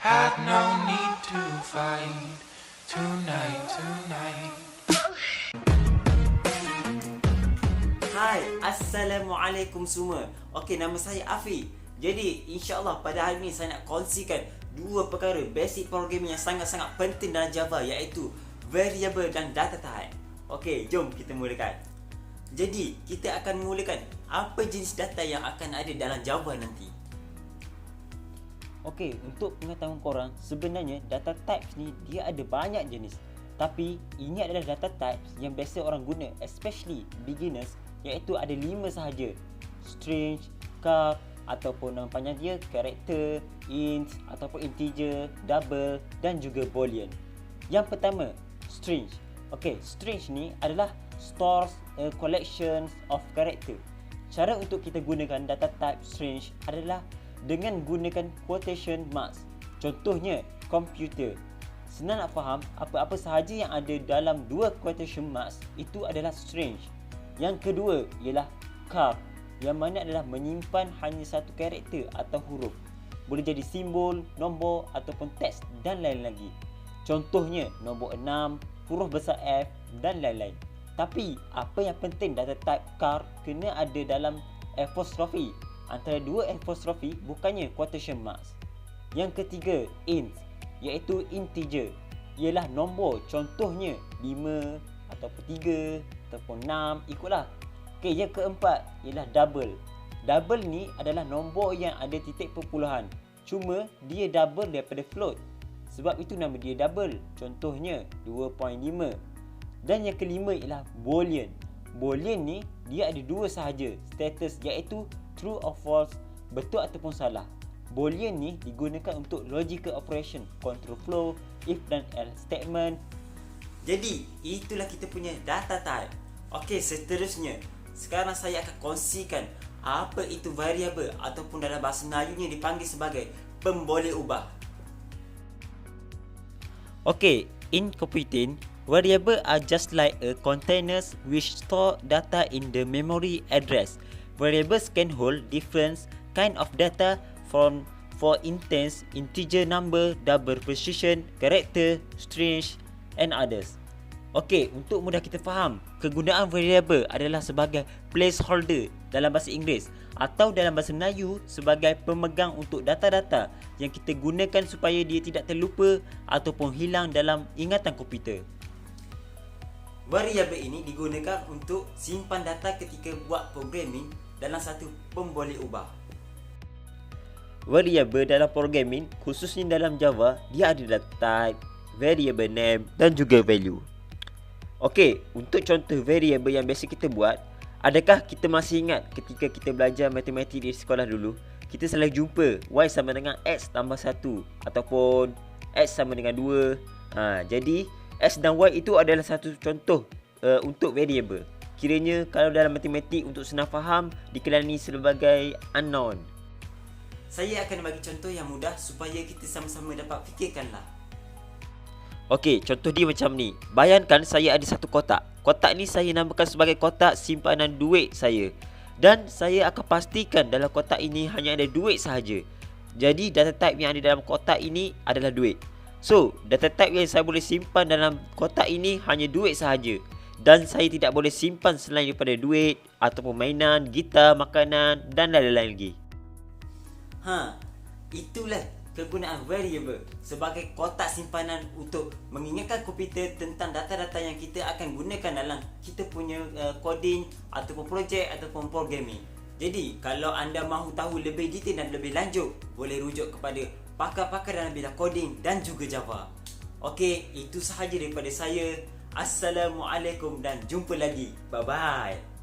Had no need to fight tonight. Hai, Assalamualaikum semua. Okey, nama saya Afi. Jadi, insyaAllah pada hari ini saya nak kongsikan dua perkara basic programming yang sangat-sangat penting dalam Java, iaitu variable dan data type. Okey, jom kita mulakan. Jadi, kita akan mulakan apa jenis data yang akan ada dalam Java nanti. Okey, untuk pengetahuan korang, sebenarnya data types ni dia ada banyak jenis. Tapi, ini adalah data types yang biasa orang guna, especially beginners, iaitu ada 5 sahaja. String, char, ataupun nama panjang dia, character, int, ataupun integer, double dan juga boolean. Yang pertama, string. Okey, string ni adalah stores a collection of character. Cara untuk kita gunakan data type string adalah dengan gunakan quotation marks. Contohnya, computer. Senang nak faham, apa-apa sahaja yang ada dalam dua quotation marks itu adalah string. Yang kedua ialah char, yang mana adalah menyimpan hanya satu karakter atau huruf. Boleh jadi simbol, nombor ataupun teks dan lain lagi. Contohnya nombor 6, huruf besar F dan lain-lain. Tapi apa yang penting data type char kena ada dalam apostrophe. Antara dua apostrophe bukannya quotation marks. Yang ketiga int, iaitu integer, ialah nombor. Contohnya 5 ataupun 3 ataupun 6, ikutlah. Okey, yang keempat ialah double. Double ni adalah nombor yang ada titik perpuluhan. Cuma dia double daripada float. Sebab itu nama dia double. Contohnya 2.5. Dan yang kelima ialah boolean. Boolean ni dia ada dua sahaja status, iaitu true or false, betul ataupun salah. Boolean ni digunakan untuk logical operation, control flow, if dan else statement. Jadi, itulah kita punya data type. Okey, seterusnya, sekarang saya akan kongsikan apa itu variable ataupun dalam bahasa Melayunya dipanggil sebagai pemboleh ubah. Okey, in computing, variable are just like a containers which store data in the memory address. Variables can hold different kind of data from, for instance, integer number, double precision, character, string and others. Okey, untuk mudah kita faham, kegunaan variable adalah sebagai placeholder dalam bahasa Inggeris atau dalam bahasa Melayu sebagai pemegang untuk data-data yang kita gunakan supaya dia tidak terlupa ataupun hilang dalam ingatan komputer. Variable ini digunakan untuk simpan data ketika buat programming dalam satu pemboleh ubah. Variable dalam programming, khususnya dalam Java, dia ada data type, variable name dan juga value. Okey, untuk contoh variable yang biasa kita buat, adakah kita masih ingat ketika kita belajar matematik di sekolah dulu, kita selalu jumpa y sama dengan x tambah 1 ataupun x sama dengan 2. Jadi x dan y itu adalah satu contoh untuk variable. Kiranya kalau dalam matematik untuk senang faham dikenali sebagai unknown. Saya akan bagi contoh yang mudah supaya kita sama-sama dapat fikirkanlah. Okey, contoh dia macam ni. Bayangkan saya ada satu kotak. Kotak ni saya namakan sebagai kotak simpanan duit saya. Dan saya akan pastikan dalam kotak ini hanya ada duit sahaja. Jadi data type yang ada dalam kotak ini adalah duit. So, data type yang saya boleh simpan dalam kotak ini hanya duit sahaja. Dan saya tidak boleh simpan selain daripada duit ataupun mainan, gitar, makanan dan lain-lain lagi. Itulah kegunaan variable sebagai kotak simpanan untuk mengingatkan komputer tentang data-data yang kita akan gunakan dalam kita punya coding ataupun projek ataupun programming. Jadi, kalau anda mahu tahu lebih detail dan lebih lanjut, boleh rujuk kepada pakar-pakar dalam bidang coding dan juga Java. Okey, itu sahaja daripada saya. Assalamualaikum dan jumpa lagi. Bye-bye.